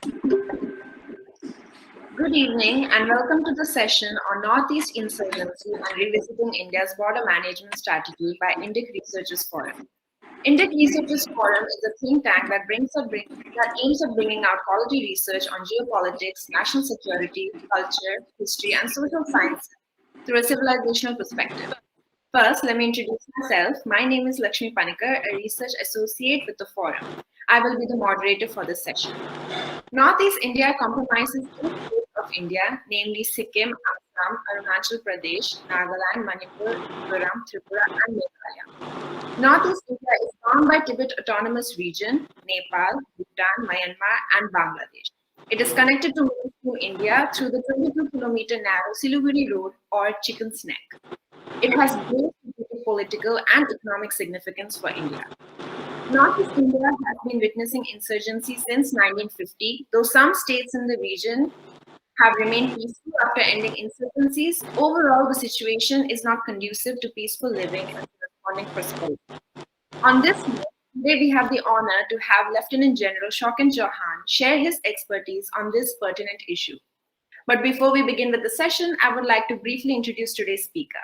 Good evening and welcome to the session on Northeast Insurgency and Revisiting India's Border Management Strategy by Indic Researchers Forum. Indic Researchers Forum is a think tank that aims at bringing out quality research on geopolitics, national security, culture, history, and social science through a civilisational perspective. First, let me introduce myself. My name is Lakshmi Panikar, a research associate with the forum. I will be the moderator for this session. Northeast India comprises 8 states of India, namely Sikkim, Assam, Arunachal Pradesh, Nagaland, Manipur, Mizoram, Tripura, and Meghalaya. Northeast India is bound by Tibet Autonomous Region, Nepal, Bhutan, Myanmar, and Bangladesh. It is connected to mainstream India through the 22-kilometer narrow Siliguri Road or Chicken's Neck. It has great political and economic significance for India. Northeast India has been witnessing insurgency since 1950, though some states in the region have remained peaceful after ending insurgencies. Overall, the situation is not conducive to peaceful living and corresponding prosperity. On this note, today we have the honor to have Lieutenant General Shokin Chauhan share his expertise on this pertinent issue. But before we begin with the session, I would like to briefly introduce today's speaker.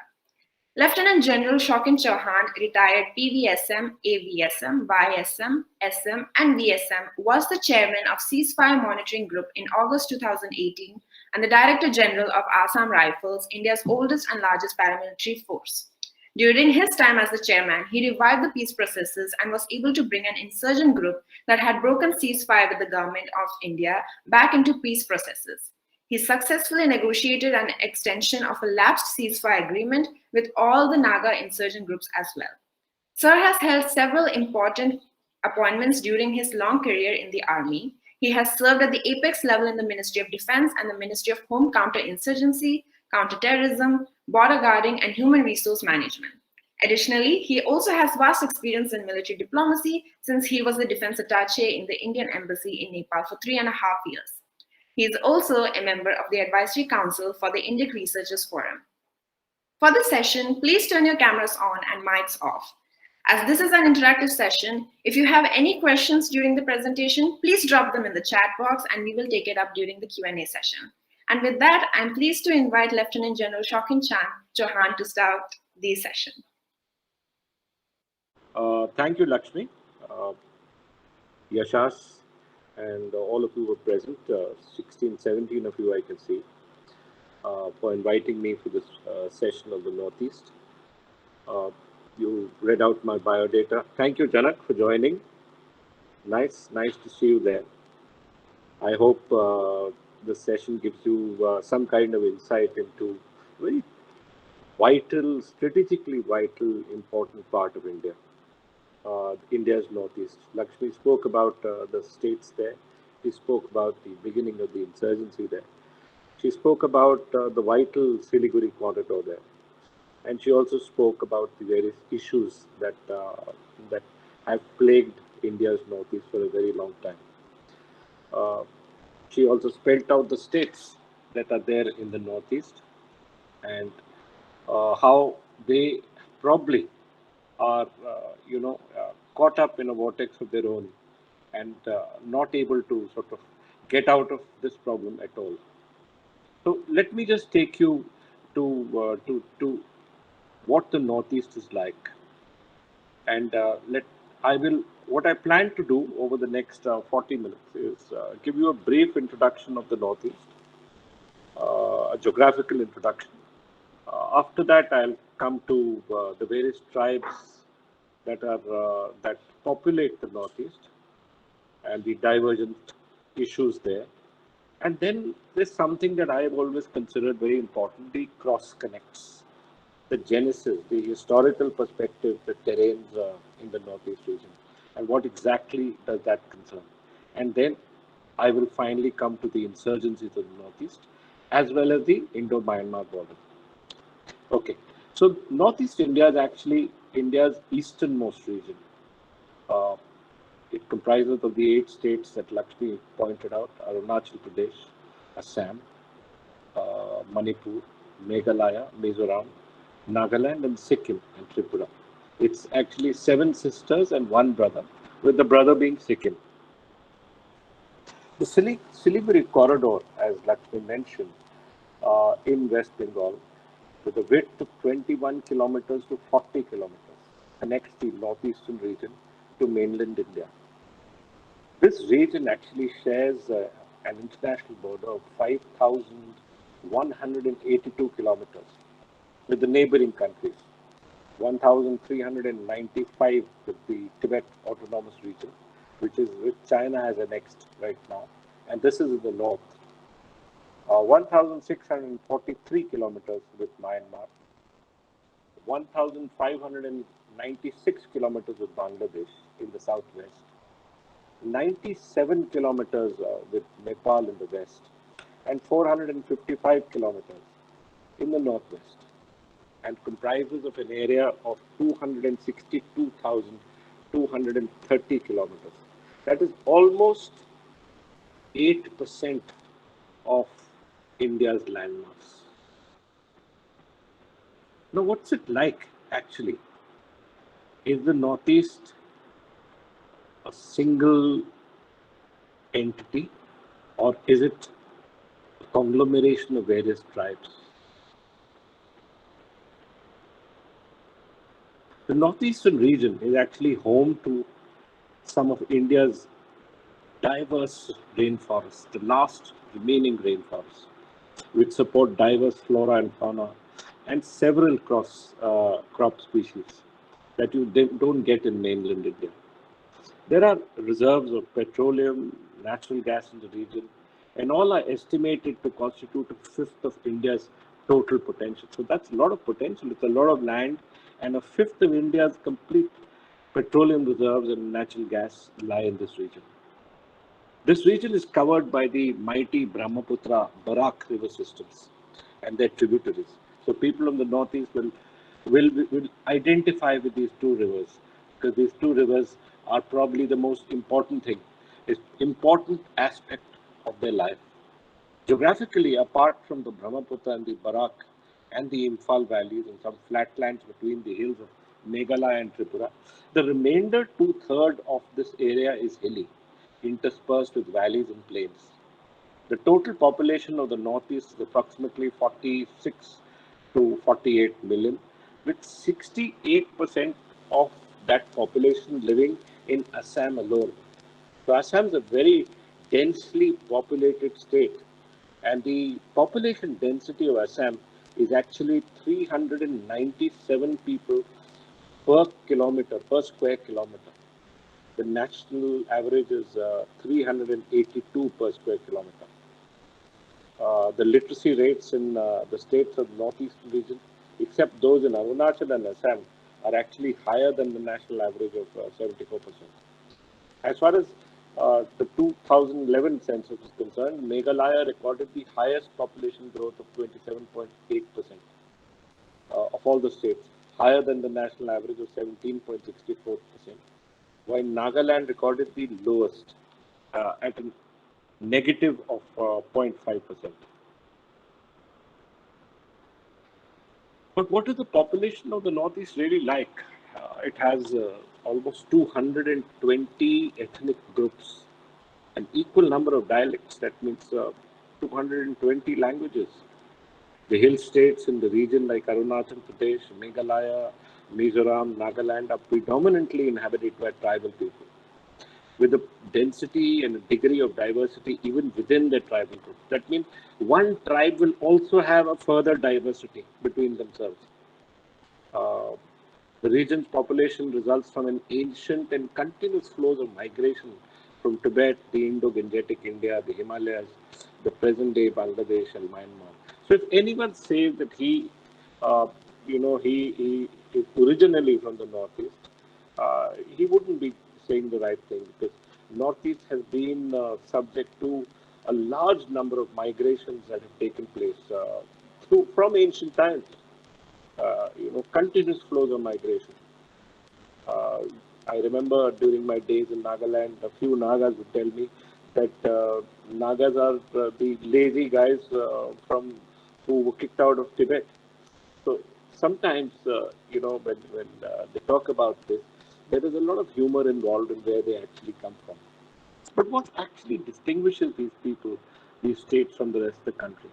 Lieutenant General Shokin Chauhan, retired PVSM, AVSM, YSM, SM, and VSM, was the chairman of Ceasefire Monitoring Group in August 2018 and the Director General of Assam Rifles, India's oldest and largest paramilitary force. During his time as the chairman, he revived the peace processes and was able to bring an insurgent group that had broken ceasefire with the government of India back into peace processes. He successfully negotiated an extension of a lapsed ceasefire agreement with all the Naga insurgent groups as well. Sir has held several important appointments during his long career in the army. He has served at the apex level in the Ministry of Defence and the Ministry of Home Counter-Insurgency, Counter-Terrorism, Border Guarding, and Human Resource Management. Additionally, he also has vast experience in military diplomacy since he was the Defence Attaché in the Indian Embassy in Nepal for 3.5 years. He is also a member of the Advisory Council for the Indic Researchers Forum. For this session, please turn your cameras on and mics off. As this is an interactive session, if you have any questions during the presentation, please drop them in the chat box and we will take it up during the Q&A session. And with that, I'm pleased to invite Lieutenant General Shokin Chauhan to start the session. Thank you, Lakshmi. Yashas and all of you were present, 16, 17 of you I can see, for inviting me for this session of the Northeast. You read out my biodata. Thank you, Janak, for joining. Nice to see you there. I hope this session gives you some kind of insight into very vital, strategically vital, important part of India. India's Northeast. Lakshmi spoke about the states there. She spoke about the beginning of the insurgency there. She spoke about the vital Siliguri corridor there. And she also spoke about the various issues that have plagued India's Northeast for a very long time. She also spelled out the states that are there in the Northeast and how they probably are, caught up in a vortex of their own and not able to sort of get out of this problem at all. So let me just take you to what the Northeast is like, and what I plan to do over the next 40 minutes is give you a brief introduction of the Northeast, a geographical introduction. After that, I'll come to the various tribes that populate the Northeast and the divergent issues there. And then there's something that I have always considered very important, the cross connects, the genesis, the historical perspective, the terrains in the Northeast region, and what exactly does that concern. And then I will finally come to the insurgencies of the Northeast, as well as the Indo-Myanmar border. Okay, so Northeast India is actually India's easternmost region. It comprises of the 8 states that Lakshmi pointed out: Arunachal Pradesh, Assam, Manipur, Meghalaya, Mizoram, Nagaland, and Sikkim and Tripura. It's actually 7 sisters and 1 brother, with the brother being Sikkim. The Siliguri corridor, as Lakshmi mentioned, in West Bengal, with a width of 21 kilometers to 40 kilometers, connects the northeastern region to mainland India. This region actually shares an international border of 5,182 kilometers with the neighboring countries, 1,395 with the Tibet Autonomous Region, which China has annexed right now, and this is in the north. 1,643 kilometers with Myanmar, 1,596 kilometers with Bangladesh in the southwest, 97 kilometers with Nepal in the west, and 455 kilometers in the northwest, and comprises of an area of 262,230 kilometers. That is almost 8% of India's landmass. Now, what's it like actually? Is the Northeast a single entity, or is it a conglomeration of various tribes? The northeastern region is actually home to some of India's diverse rainforests, the last remaining rainforests, which support diverse flora and fauna and several crop species that you don't get in mainland India. There are reserves of petroleum, natural gas in the region, and all are estimated to constitute a fifth of India's total potential. So that's a lot of potential. It's a lot of land, and a fifth of India's complete petroleum reserves and natural gas lie in this region. This region is covered by the mighty Brahmaputra Barak river systems and their tributaries. So people in the northeast will identify with these two rivers, because these two rivers are probably the most important thing, is important aspect of their life. Geographically, apart from the Brahmaputra and the Barak and the Imphal valleys and some flatlands between the hills of Meghalaya and Tripura, the remainder two-thirds of this area is hilly, interspersed with valleys and plains. The total population of the Northeast is approximately 46 to 48 million, with 68% of that population living in Assam alone. So Assam is a very densely populated state, and the population density of Assam is actually 397 people per kilometer, per square kilometer. The national average is 382 per square kilometer. The literacy rates in the states of the northeastern region, except those in Arunachal and Assam, are actually higher than the national average of 74%. As far as the 2011 census is concerned, Meghalaya recorded the highest population growth of 27.8% of all the states, higher than the national average of 17.64%, while Nagaland recorded the lowest at a negative of 0.5%. But what is the population of the Northeast really like? It has almost 220 ethnic groups, an equal number of dialects, that means 220 languages. The hill states in the region like Arunachal Pradesh, Meghalaya, Mizoram, Nagaland are predominantly inhabited by tribal people, with a density and a degree of diversity even within the tribal group. That means one tribe will also have a further diversity between themselves. Uh, the region's population results from an ancient and continuous flows of migration from Tibet, the Indo-Gangetic India, the Himalayas, the present-day Bangladesh and Myanmar. So if anyone says that uh, he is originally from the Northeast, he wouldn't be saying the right thing, because Northeast has been subject to a large number of migrations that have taken place from ancient times. Continuous flows of migration. Uh, I remember during my days in Nagaland, a few Nagas would tell me that Nagas are the lazy guys from who were kicked out of Tibet. So sometimes, when they talk about this, there is a lot of humor involved in where they actually come from. But what actually distinguishes these people, these states from the rest of the country?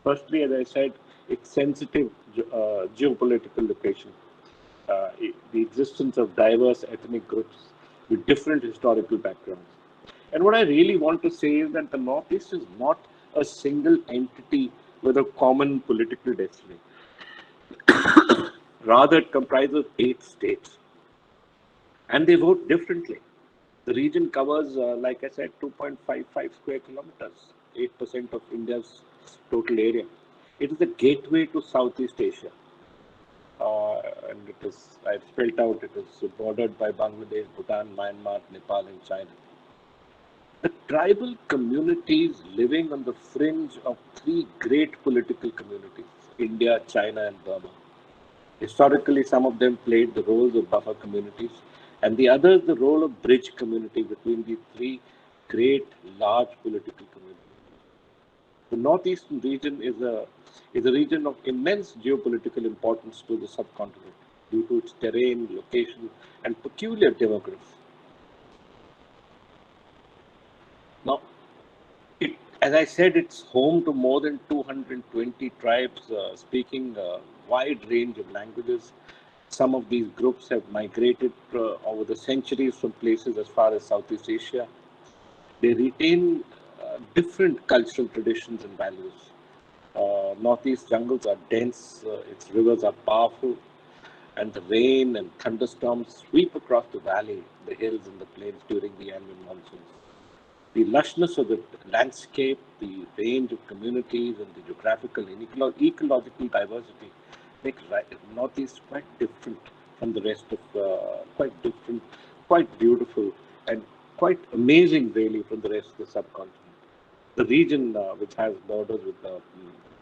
Firstly, as I said, its sensitive geopolitical location, the existence of diverse ethnic groups with different historical backgrounds. And what I really want to say is that the Northeast is not a single entity with a common political destiny. Rather, it comprises 8 states, and they vote differently. The region covers, like I said, 2.55 square kilometers, 8% of India's total area. It is the gateway to Southeast Asia, and it is, I've spelled out, it is bordered by Bangladesh, Bhutan, Myanmar, Nepal, and China. The tribal communities living on the fringe of 3 great political communities, India, China, and Burma. Historically, some of them played the roles of buffer communities, and the others the role of bridge community between the 3 great large political communities. The northeastern region is a region of immense geopolitical importance to the subcontinent due to its terrain, location, and peculiar demography. Now, as I said, it's home to more than 220 tribes speaking a wide range of languages. Some of these groups have migrated over the centuries from places as far as Southeast Asia. They retain different cultural traditions and values. Northeast jungles are dense, its rivers are powerful, and the rain and thunderstorms sweep across the valley, the hills, and the plains during the annual monsoons. The lushness of the landscape, the range of communities, and the geographical and ecological diversity makes Northeast quite different from the rest of, quite different, quite beautiful, and quite amazing, really, from the rest of the subcontinent. The region, which has borders with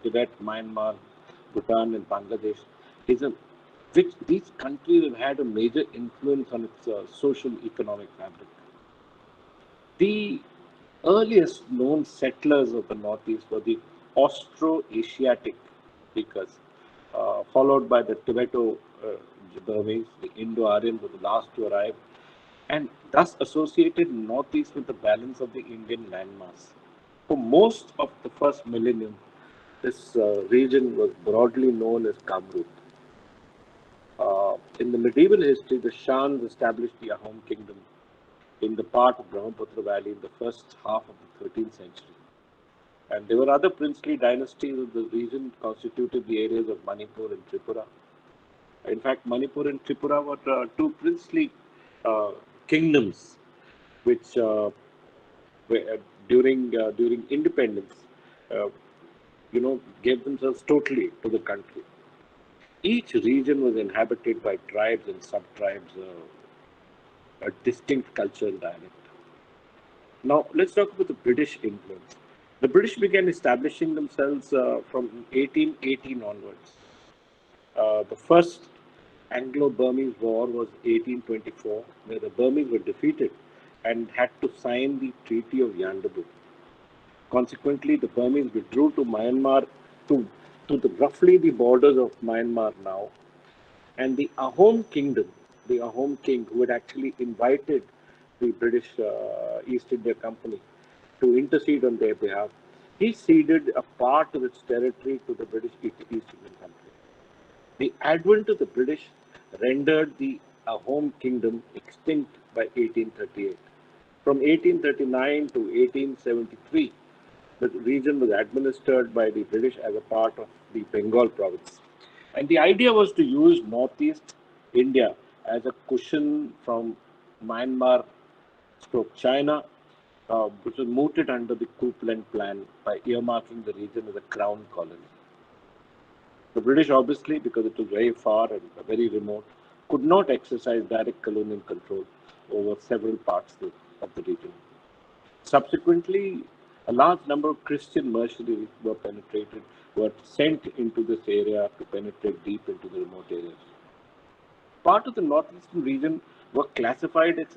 Tibet, Myanmar, Bhutan, and Bangladesh, is a which these countries have had a major influence on its social economic fabric. The earliest known settlers of the Northeast were the Austro-Asiatic speakers, followed by the Tibeto-Burmese. The Indo-Aryans were the last to arrive, and thus associated Northeast with the balance of the Indian landmass. For most of the first millennium, this region was broadly known as Kamrup. In the medieval history, the Shans established the Ahom kingdom in the part of Brahmaputra Valley in the first half of the 13th century. And there were other princely dynasties of the region constituted the areas of Manipur and Tripura. In fact, Manipur and Tripura were 2 princely uh, kingdoms which during independence, uh, gave themselves totally to the country. Each region was inhabited by tribes and sub-tribes, a distinct culture and dialect. Now, let's talk about the British influence. The British began establishing themselves from 1818 onwards. The first Anglo-Burmese War was 1824, where the Burmese were defeated and had to sign the Treaty of Yandabu. Consequently, the Burmese withdrew to Myanmar, to, roughly the borders of Myanmar now, and the Ahom kingdom, the Ahom king who had actually invited the British East India Company to intercede on their behalf, he ceded a part of its territory to the British East Indian Company. The advent of the British rendered the Ahom kingdom extinct by 1838. From 1839 to 1873, the region was administered by the British as a part of the Bengal province. And the idea was to use northeast India as a cushion from Myanmar stroke China, which was mooted under the Copeland plan by earmarking the region as a crown colony. The British, obviously, because it was very far and very remote, could not exercise direct colonial control over several parts of the region. Subsequently, a large number of Christian mercenaries were sent into this area to penetrate deep into the remote areas. Part of the northeastern region were classified as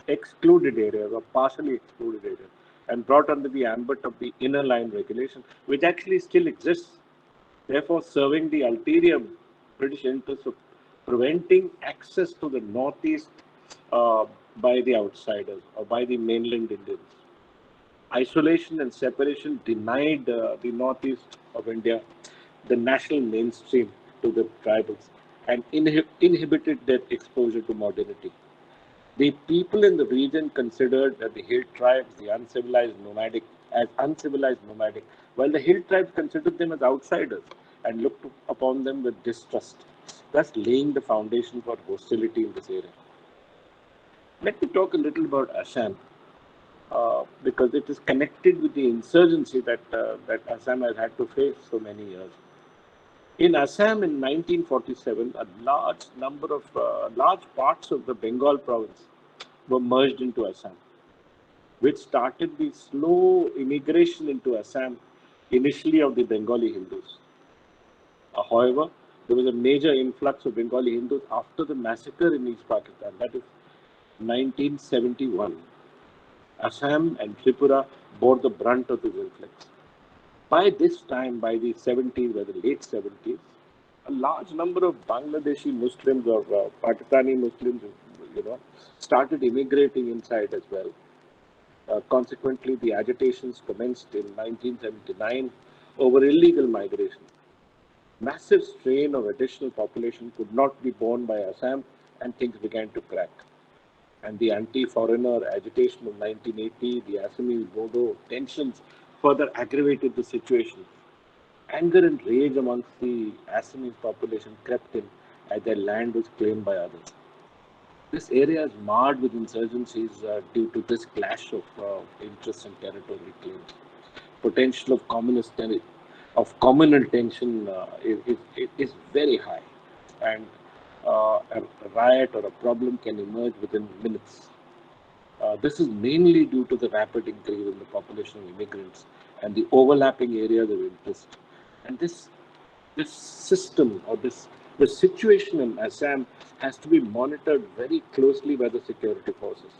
excluded areas or partially excluded areas and brought under the ambit of the inner line regulation, which actually still exists, therefore serving the ulterior British interest of preventing access to the northeast uh, by the outsiders or by the mainland Indians. Isolation and separation denied the northeast of India the national mainstream to the tribals and inhibited their exposure to modernity. The people in the region considered the hill tribes, the uncivilized nomadic, while the hill tribes considered them as outsiders and looked upon them with distrust, thus laying the foundation for hostility in this area. Let me talk a little about Assam, because it is connected with the insurgency that Assam has had to face so many years. In Assam in 1947, a large parts of the Bengal province were merged into Assam, which started the slow immigration into Assam, initially of the Bengali Hindus. However, there was a major influx of Bengali Hindus after the massacre in East Pakistan, that is 1971. Assam and Tripura bore the brunt of this influx. By this time, by the 70s, by the late 70s, a large number of Bangladeshi Muslims or Pakistani Muslims, started immigrating inside as well. Consequently, the agitations commenced in 1979 over illegal migration. Massive strain of additional population could not be borne by Assam, and things began to crack. And the anti-foreigner agitation of 1980, the Assamese-Bodo tensions further aggravated the situation. Anger and rage amongst the Assamese population crept in as their land was claimed by others. This area is marred with insurgencies due to this clash of interests and territorial claims. Potential of communal tension is very high, and a riot or a problem can emerge within minutes. This is mainly due to the rapid increase in the population of immigrants and the overlapping areas of interest. And this system or the situation in Assam has to be monitored very closely by the security forces,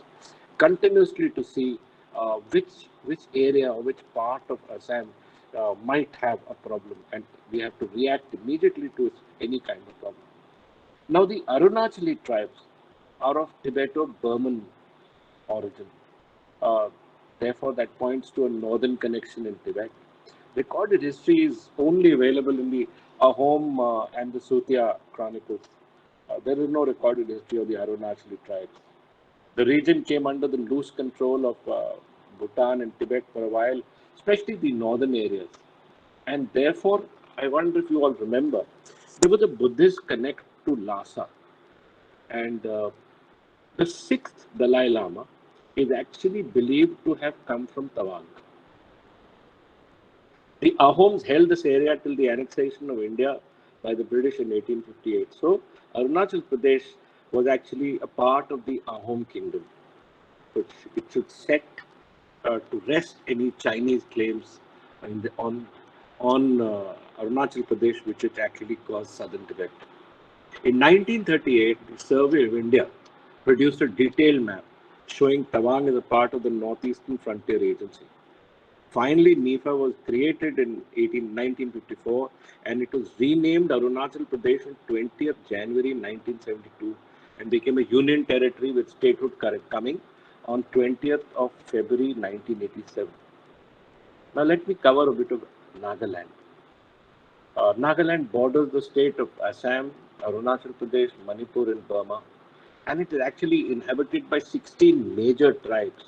continuously to see which area or which part of Assam might have a problem, and we have to react immediately to any kind of problem. Now, the Arunachali tribes are of Tibeto-Burman origin. Uh, Therefore, that points to a northern connection in Tibet. Recorded history is only available in the Ahom and the Sutia chronicles. There is no recorded history of the Arunachali tribes. The region came under the loose control of Bhutan and Tibet for a while, especially the northern areas. And therefore, I wonder if you all remember, there was a Buddhist connect to Lhasa. And the sixth Dalai Lama is actually believed to have come from Tawang. The Ahoms held this area till the annexation of India by the British in 1858. So, Arunachal Pradesh was actually a part of the Ahom kingdom. It should set to rest any Chinese claims on Arunachal Pradesh, which it actually caused southern Tibet. In 1938, the Survey of India produced a detailed map showing Tawang as a part of the Northeastern Frontier Agency. Finally, NIFA was created in 1954, and it was renamed Arunachal Pradesh on 20th January 1972 and became a union territory with statehood coming on 20th of February 1987. Now let me cover a bit of Nagaland. Nagaland borders the state of Assam, Arunachal Pradesh, Manipur and Burma, and it is actually inhabited by 16 major tribes,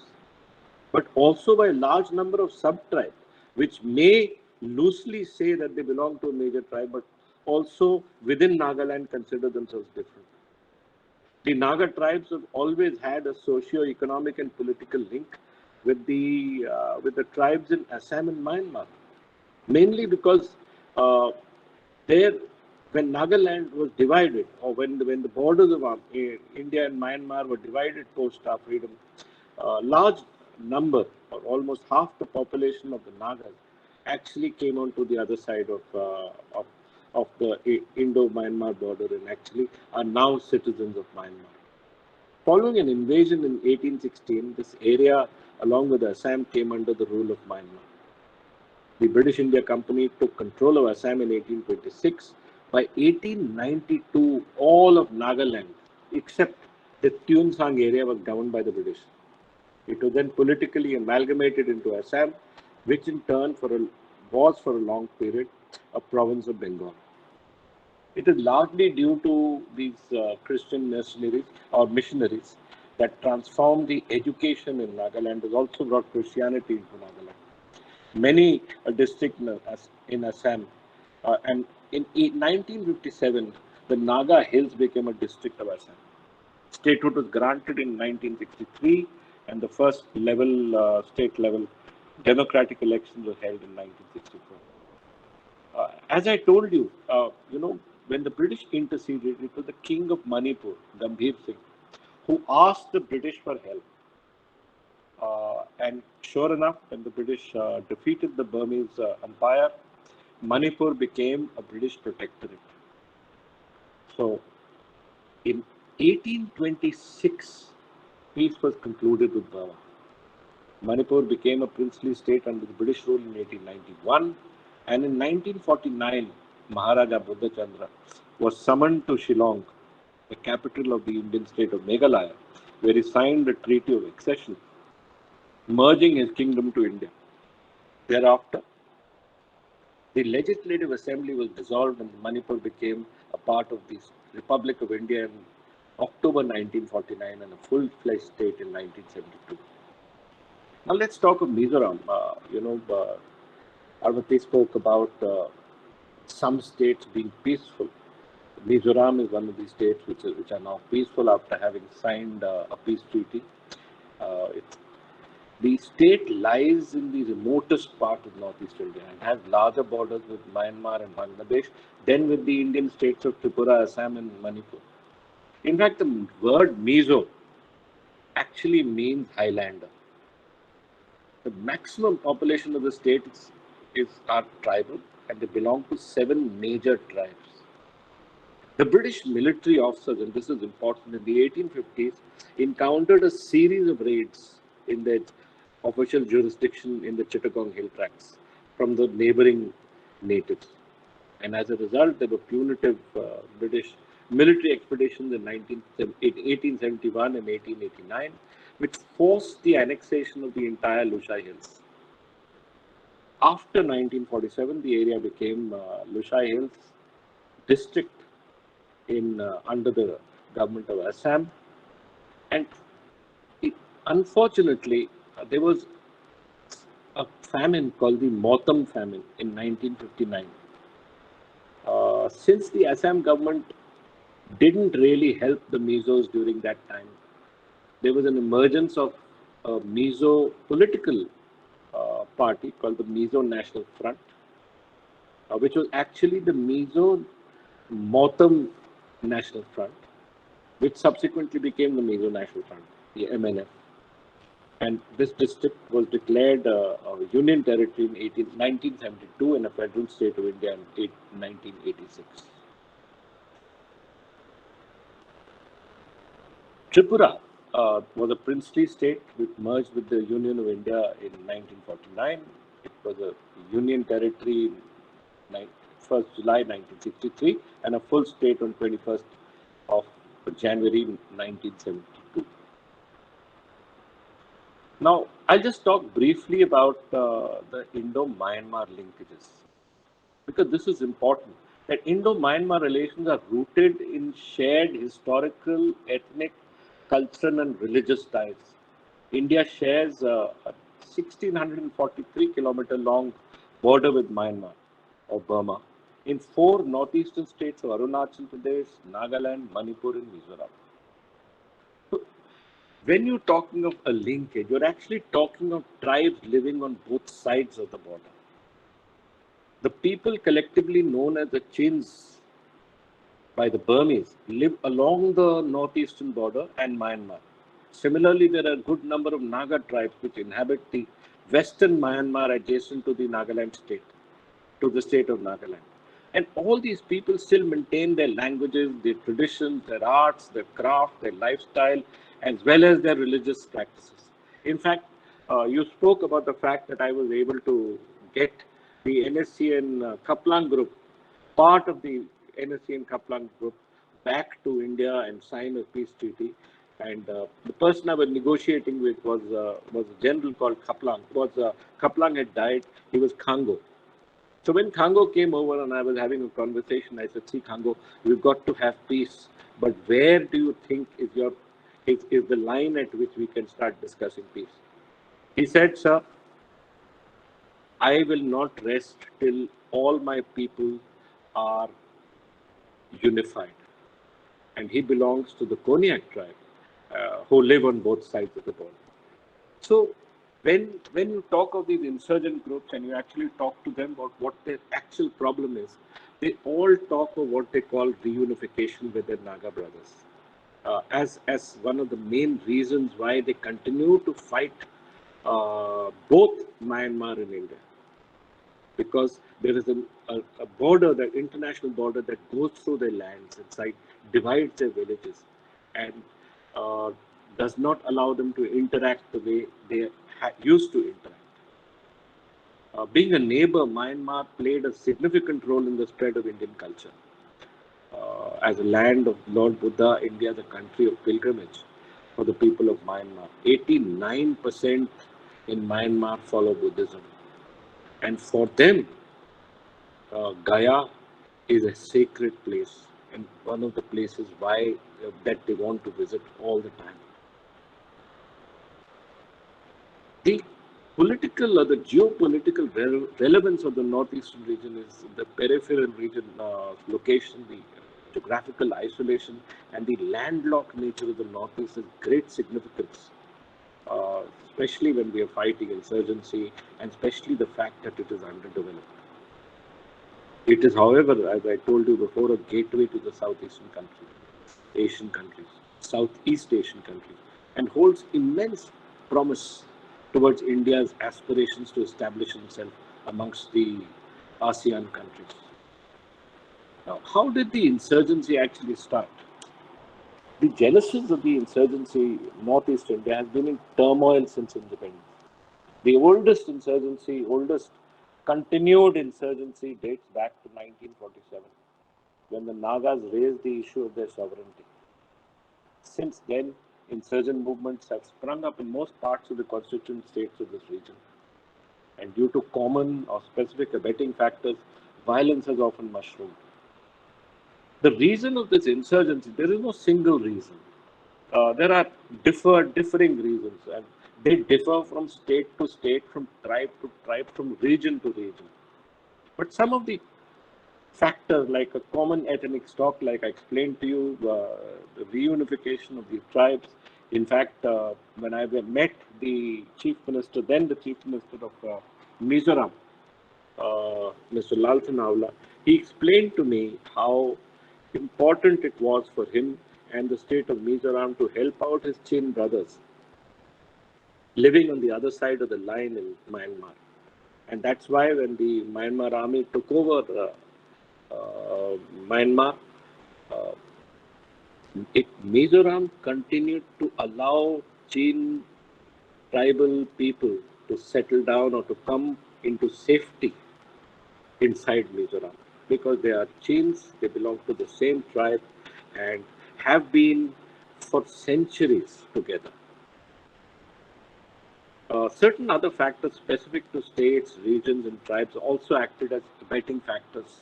but also by a large number of sub-tribes, which may loosely say that they belong to a major tribe, but also within Nagaland consider themselves different. The Naga tribes have always had a socio-economic and political link with the tribes in Assam and Myanmar, mainly because there, when Nagaland was divided, or when the borders of India and Myanmar were divided post our freedom, a large number, or almost half the population of the Nagas, actually came onto the other side of the Indo-Myanmar border and actually are now citizens of Myanmar. Following an invasion in 1816, this area, along with Assam, came under the rule of Myanmar. The British India Company took control of Assam in 1826. By 1892, all of Nagaland, except The Tuensang area was governed by the British. It was then politically amalgamated into Assam, which in turn was for a long period a province of Bengal. It is largely due to these Christian missionaries or missionaries that transformed the education in Nagaland, has also brought Christianity into Nagaland. Many districts in Assam, and in 1957, the Naga Hills became a district of Assam. Statehood was granted in 1963, and the first state level democratic elections were held in 1964. As I told you, when the British interceded, it was the king of Manipur, Gambhir Singh, who asked the British for help. And sure enough, when the British defeated the Burmese Empire, Manipur became a British protectorate. So, in 1826, peace was concluded with Burma. Manipur became a princely state under the British rule in 1891, and in 1949, Maharaja Buddha Chandra was summoned to Shillong, the capital of the Indian state of Meghalaya, where he signed a treaty of accession, merging his kingdom to India. Thereafter, the Legislative Assembly was dissolved and Manipur became a part of the Republic of India in October 1949 and a full-fledged state in 1972. Now let's talk of Mizoram. Arvati spoke about some states being peaceful. Mizoram is one of these states which are now peaceful after having signed a peace treaty. The state lies in the remotest part of northeast India and has larger borders with Myanmar and Bangladesh than with the Indian states of Tripura, Assam, and Manipur. In fact, the word Mizo actually means Highlander. The maximum population of the state are tribal, and they belong to 7 major tribes. The British military officers, and this is important, in the 1850s encountered a series of raids in their official jurisdiction in the Chittagong Hill Tracts from the neighboring natives. And as a result, there were punitive British military expeditions in 1871 and 1889, which forced the annexation of the entire Lushai Hills. After 1947, the area became Lushai Hills district under the government of Assam. And unfortunately, there was a famine called the Motam famine in 1959. Since the Assam government didn't really help the Mizos during that time, there was an emergence of a Mizo political party called the Mizo National Front, which was actually the Mizo Motam National Front, which subsequently became the Mizo National Front, the MNF. And this district was declared a union territory in 1972 and a federal state of India in 1986. Tripura was a princely state which merged with the Union of India in 1949. It was a union territory in 1st July 1963 and a full state on 21st of January 1972. Now, I'll just talk briefly about the Indo-Myanmar linkages, because this is important, that Indo-Myanmar relations are rooted in shared historical, ethnic, cultural and religious ties. India shares a 1,643-kilometer long border with Myanmar or Burma in 4 northeastern states of Arunachal Pradesh, Nagaland, Manipur and Mizoram. When you're talking of a linkage, you're actually talking of tribes living on both sides of the border. The people collectively known as the Chins by the Burmese live along the northeastern border and Myanmar. Similarly, there are a good number of Naga tribes which inhabit the western Myanmar adjacent to the Nagaland state, to the state of Nagaland. And all these people still maintain their languages, their traditions, their arts, their craft, their lifestyle, as well as their religious practices. In fact, you spoke about the fact that I was able to get the NSCN Kaplan group, part of the NSCN Kaplan group, back to India and sign a peace treaty. And the person I was negotiating with was a general called Kaplang. Kaplang had died. He was Khango. So when Khango came over and I was having a conversation, I said, "See, Khango, we've got to have peace. But where do you think is the line at which we can start discussing peace?" He said, "Sir, I will not rest till all my people are unified." And he belongs to the Konyak tribe, who live on both sides of the border. So when you talk of these insurgent groups and you actually talk to them about what their actual problem is, they all talk of what they call reunification with their Naga brothers, as one of the main reasons why they continue to fight both Myanmar and India, because there is a border, that international border that goes through their lands inside, divides their villages, and uh, does not allow them to interact the way they used to interact. Being a neighbor, Myanmar played a significant role in the spread of Indian culture. As a land of Lord Buddha, India is a country of pilgrimage for the people of Myanmar. 89% in Myanmar follow Buddhism. And for them, Gaya is a sacred place and one of the places why that they want to visit all the time. The political or the geopolitical relevance of the northeastern region is the peripheral region location, the geographical isolation, and the landlocked nature of the northeast has great significance, especially when we are fighting insurgency, and especially the fact that it is underdeveloped. It is, however, as I told you before, a gateway to the southeastern countries, Asian countries, Southeast Asian countries, and holds immense promise towards India's aspirations to establish itself amongst the ASEAN countries. Now, how did the insurgency actually start? The genesis of the insurgency in Northeast India has been in turmoil since independence. The oldest insurgency, oldest continued insurgency dates back to 1947, when the Nagas raised the issue of their sovereignty. Since then, insurgent movements have sprung up in most parts of the constituent states of this region. And due to common or specific abetting factors, violence has often mushroomed. The reason of this insurgency, there is no single reason. There are differing reasons, and they differ from state to state, from tribe to tribe, from region to region. But some of the factors, like a common ethnic stock, like I explained to you, the reunification of the tribes. In fact, when I met the chief minister, then the chief minister of Mizoram, Mr. Lalthan Avla, he explained to me how important it was for him and the state of Mizoram to help out his Chin brothers living on the other side of the line in Myanmar. And that's why when the Myanmar army took over Myanmar, uh, Mizoram continued to allow Chin tribal people to settle down or to come into safety inside Mizoram, because they are Chins, they belong to the same tribe and have been for centuries together. Certain other factors specific to states, regions, and tribes also acted as abetting factors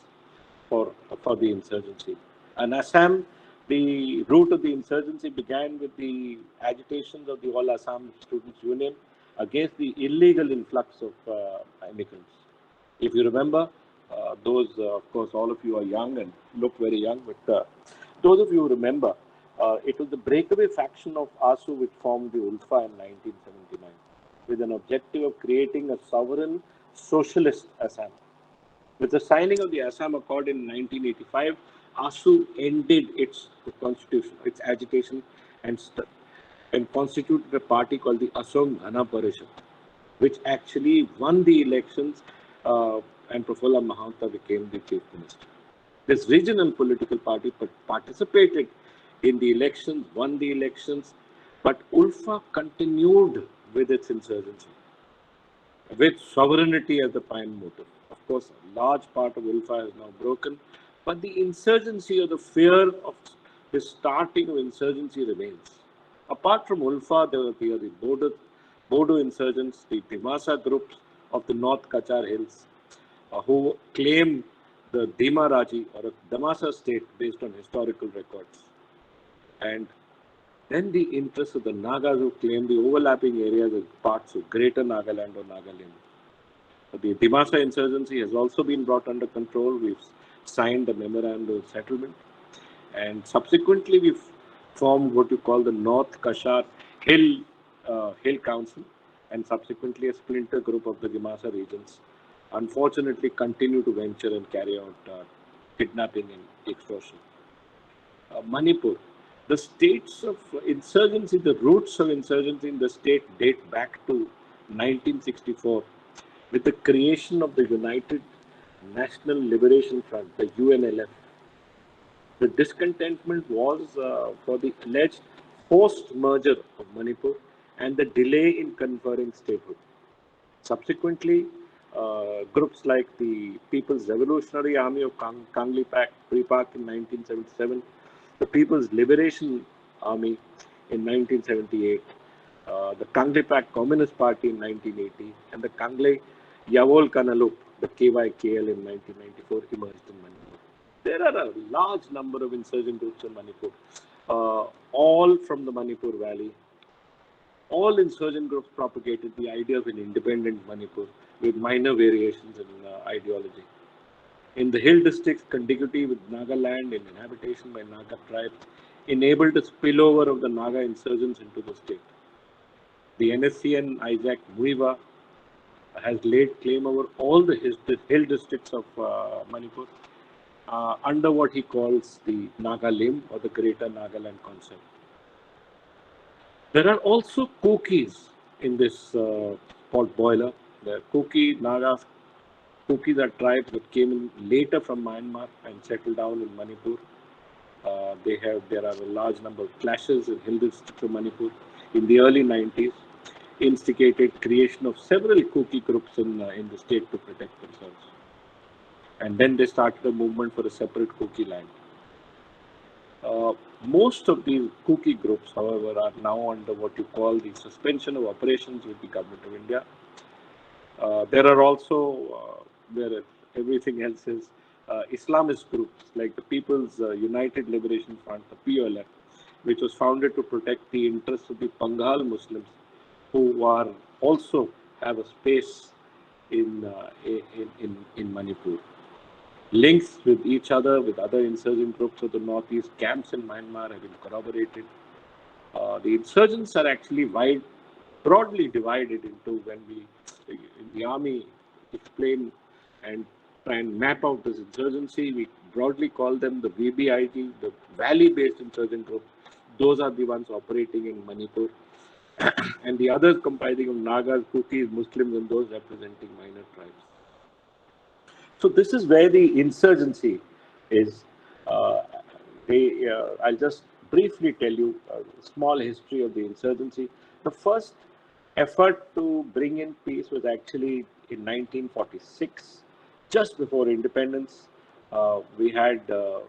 for the insurgency. In Assam, the root of the insurgency began with the agitations of the All Assam Students' Union against the illegal influx of immigrants. If you remember, of course, all of you are young and look very young, but those of you who remember, it was the breakaway faction of ASU which formed the ULFA in 1979 with an objective of creating a sovereign socialist Assam. With the signing of the Assam Accord in 1985, ASU ended its constitution, its agitation, and constituted a party called the Assam Ghana Parishad, which actually won the elections, and Prafulla Mahanta became the chief minister. This regional political party participated in the elections, won the elections, but ULFA continued with its insurgency, with sovereignty as the prime motive. Of course, a large part of ULFA is now broken, but the insurgency or the fear of the starting of insurgency remains. Apart from Ulfa, there were the Bodo insurgents, the Dimasa groups of the North Kachar Hills, who claim the Dima Raji or a Damasa state based on historical records. And then the interests of the Nagas who claim the overlapping areas as parts of Greater Nagaland or Nagaland. The Dimasa insurgency has also been brought under control. We've signed a memorandum of settlement. And subsequently, we've formed what you call the North Kashar Hill Council, and subsequently a splinter group of the Dimasa regions. Unfortunately, continue to venture and carry out kidnapping and extortion. Manipur, the states of insurgency, the roots of insurgency in the state date back to 1964 with the creation of the United National Liberation Front, the UNLF. The discontentment was for the alleged forced merger of Manipur and the delay in conferring statehood. Subsequently, groups like the People's Revolutionary Army of Kanglipak, Pripak in 1977, the People's Liberation Army in 1978, the Kanglipak Communist Party in 1980, and the Kangle Yavol Kanalup, the KYKL in 1994, emerged in Manipur. There are a large number of insurgent groups in Manipur, all from the Manipur Valley. All insurgent groups propagated the idea of an independent Manipur with minor variations in ideology. In the hill districts, contiguity with Naga land and inhabitation by Naga tribes enabled a spillover of the Naga insurgents into the state. The NSCN Isaac Muiva has laid claim over all the hill districts of Manipur under what he calls the Naga Limb or the Greater Nagaland concept. There are also Kukis in this pot boiler. The Kuki Nagas. Kukis are tribes that came in later from Myanmar and settled down in Manipur. There are a large number of clashes in hill districts of Manipur. In the early 90s, instigated creation of several Kuki groups in the state to protect themselves. And then they started a movement for a separate Kuki land. Most of these Kuki groups, however, are now under what you call the suspension of operations with the government of India. There are also, where everything else is, Islamist groups like the People's United Liberation Front, the POLF, which was founded to protect the interests of the Pangal Muslims, who are also have a space in Manipur. Links with each other, with other insurgent groups of the northeast, camps in Myanmar have been corroborated. The insurgents are actually broadly divided into, when we in the army explain and try and map out this insurgency, we broadly call them the VBIG, the valley-based insurgent group. Those are the ones operating in Manipur. And the others comprising of Nagas, Kukis, Muslims, and those representing minor tribes. So this is where the insurgency is. I'll just briefly tell you a small history of the insurgency. The first effort to bring in peace was actually in 1946, just before independence. We had a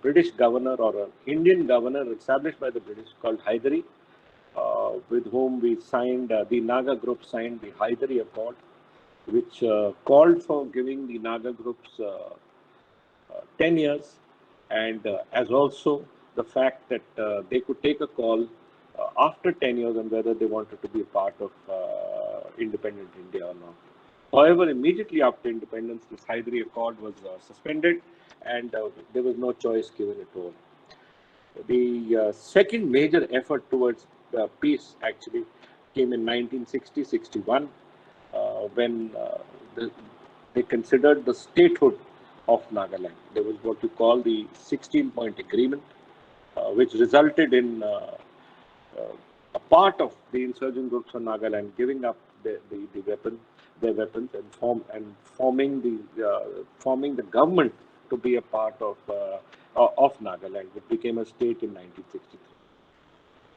British governor or an Indian governor established by the British called Hyderabad, with whom we signed, the Naga group signed the Hyderabad Accord, which called for giving the Naga groups 10 years, and as also the fact that they could take a call after 10 years on whether they wanted to be a part of independent India or not. However, immediately after independence, this Hyderabad Accord was suspended, and there was no choice given at all. The second major effort towards peace actually came in 1960-61, when they considered the statehood of Nagaland. There was what you call the 16-point agreement, which resulted in a part of the insurgent groups of Nagaland giving up their weapons and forming the government to be a part of Nagaland, which became a state in 1963.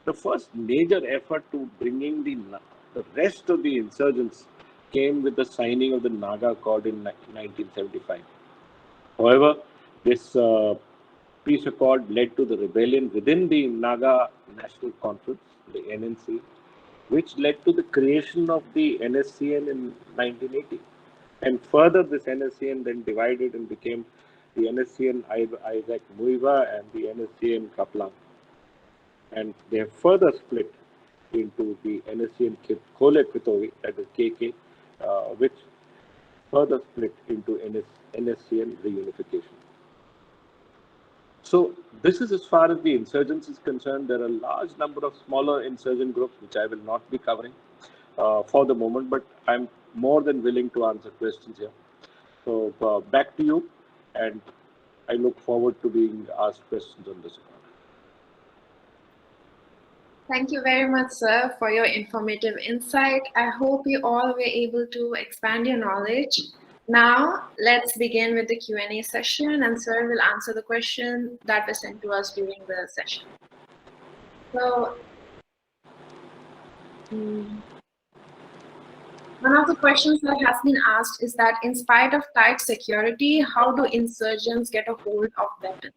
The first major effort to bringing the rest of the insurgents came with the signing of the Naga Accord in 1975. However, this peace accord led to the rebellion within the Naga National Conference, the NNC, which led to the creation of the NSCN in 1980. And further, this NSCN then divided and became the NSCN Isaac Muiva and the NSCN Kaplan. And they have further split into the NSCN Kole Kwitowi, that is KK, which further split into NSCN reunification. So this is as far as the insurgency is concerned. There are a large number of smaller insurgent groups, which I will not be covering for the moment, but I'm more than willing to answer questions here. So back to you, and I look forward to being asked questions on this account. Thank you very much, sir, for your informative insight. I hope you all were able to expand your knowledge. Now, let's begin with the Q&A session, and sir will answer the question that was sent to us during the session. So, one of the questions that has been asked is that in spite of tight security, how do insurgents get a hold of weapons?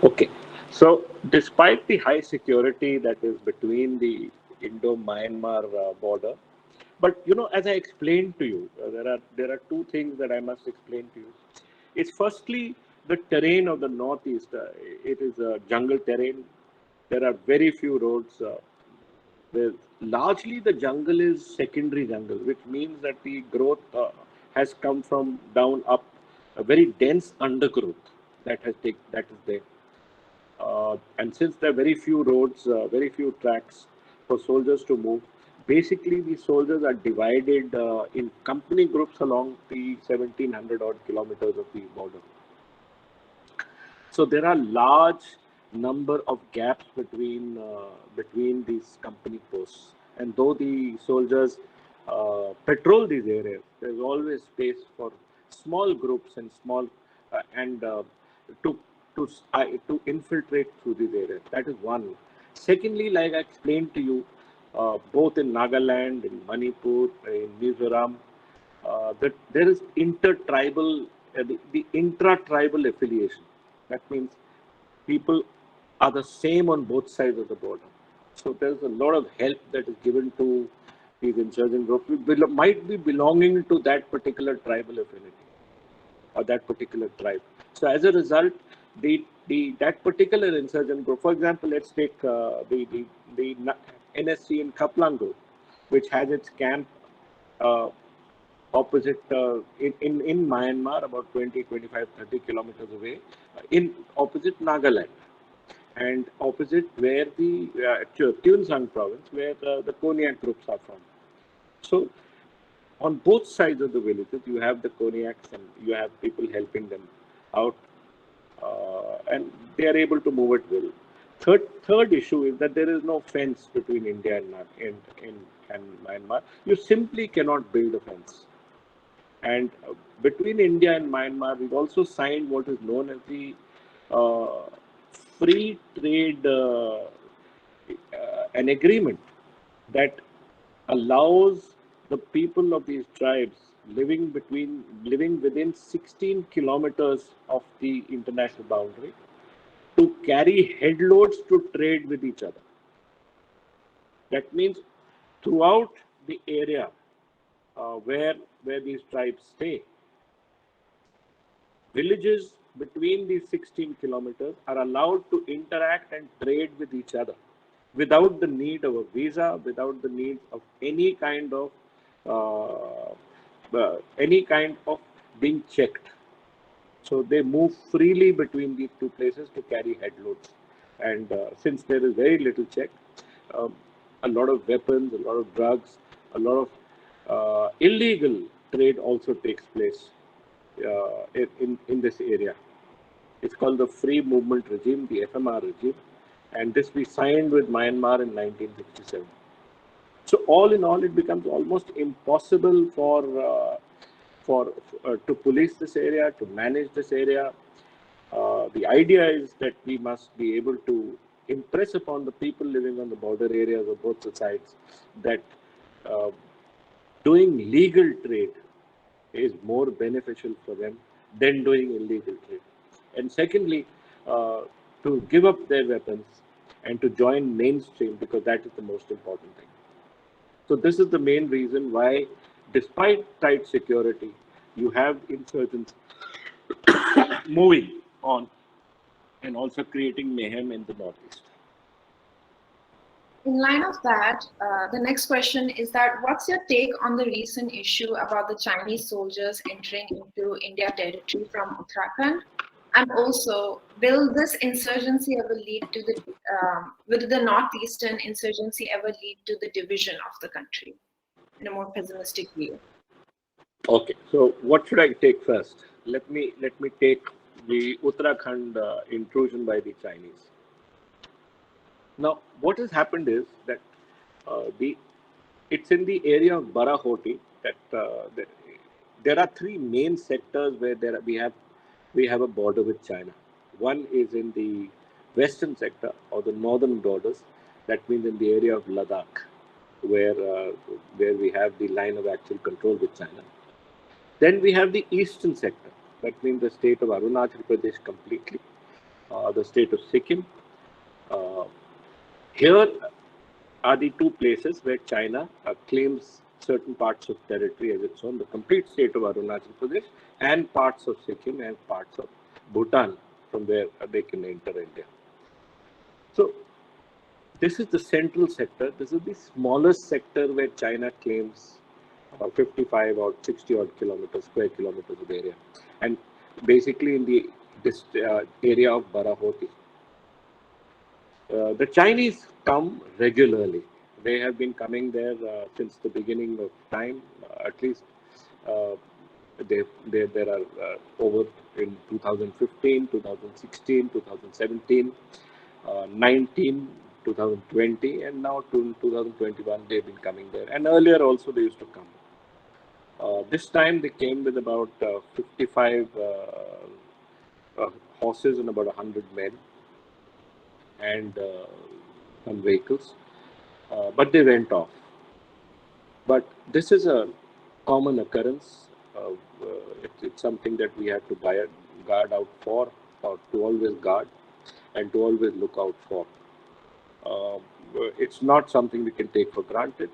Okay, so despite the high security that is between the Indo-Myanmar border, but as I explained to you, there are two things that I must explain to you. It's firstly the terrain of the northeast. It is a jungle terrain. There are very few roads. Largely the jungle is secondary jungle, which means that the growth has come from down up, a very dense undergrowth that is there. And since there are very few roads, very few tracks for soldiers to move, basically the soldiers are divided in company groups along the 1700 odd kilometers of the border. So there are large number of gaps between these company posts, and though the soldiers patrol these areas, there's always space for small groups and small to infiltrate through these areas. That is one. Secondly, like I explained to you, both in Nagaland, in Manipur, in Mizoram, that there is intertribal, the intra-tribal affiliation. That means people are the same on both sides of the border. So there's a lot of help that is given to these insurgent groups. We might be belonging to that particular tribal affinity or that particular tribe. So as a result, that particular insurgent group, for example, let's take the NSC in Kaplan group, which has its camp opposite in Myanmar, about 20, 25, 30 kilometers away, in opposite Nagaland, and opposite where the Tuensang province, where the Konyak groups are from. So on both sides of the villages, you have the Konyaks and you have people helping them out, and they are able to move it well. Third issue is that there is no fence between India and Myanmar. You simply cannot build a fence. And between India and Myanmar, we've also signed what is known as the free trade, an agreement that allows the people of these tribes living within 16 kilometers of the international boundary to carry headloads to trade with each other. That means throughout the area where these tribes stay, villages between these 16 kilometers are allowed to interact and trade with each other without the need of a visa, without the need of any kind of being checked. So they move freely between these two places to carry headloads. And since there is very little check, a lot of weapons, a lot of drugs, a lot of illegal trade also takes place in this area. It's called the Free Movement Regime, the FMR regime, and this we signed with Myanmar in 1967. So all in all, it becomes almost impossible to police this area, to manage this area. The idea is that we must be able to impress upon the people living on the border areas of both the sides that doing legal trade is more beneficial for them than doing illegal trade. And secondly, to give up their weapons and to join mainstream, because that is the most important thing. So this is the main reason why, despite tight security, you have insurgents moving on and also creating mayhem in the northeast. In line of that, the next question is that what's your take on the recent issue about the Chinese soldiers entering into India territory from Uttarakhand? And also, will this insurgency ever lead to will the northeastern insurgency ever lead to the division of the country in a more pessimistic view? Okay, so what should I take first? Let me take the Uttarakhand intrusion by the Chinese. Now, what has happened is that the it's in the area of Barahoti that there are three main sectors where we have a border with China. One is in the western sector or the northern borders. That means in the area of Ladakh, where we have the line of actual control with China. Then we have the eastern sector. That means the state of Arunachal Pradesh completely, the state of Sikkim. Uh, Here are the two places where China claims certain parts of territory as its own, the complete state of Arunachal Pradesh and parts of Sikkim and parts of Bhutan, from where they can enter India. So this is the central sector. This is the smallest sector where China claims 55 or 60 odd square kilometers of area. And basically in this area of Barahoti. The Chinese come regularly. They have been coming there since the beginning of time. At least there are over in 2015, 2016, 2017, 19, 2020, and now to 2021 they've been coming there. And earlier also they used to come. This time they came with about 55 horses and about 100 men and some vehicles, but they went off. But this is a common occurrence. It's something that we have to guard out for, or to always guard and to always look out for. It's not something we can take for granted.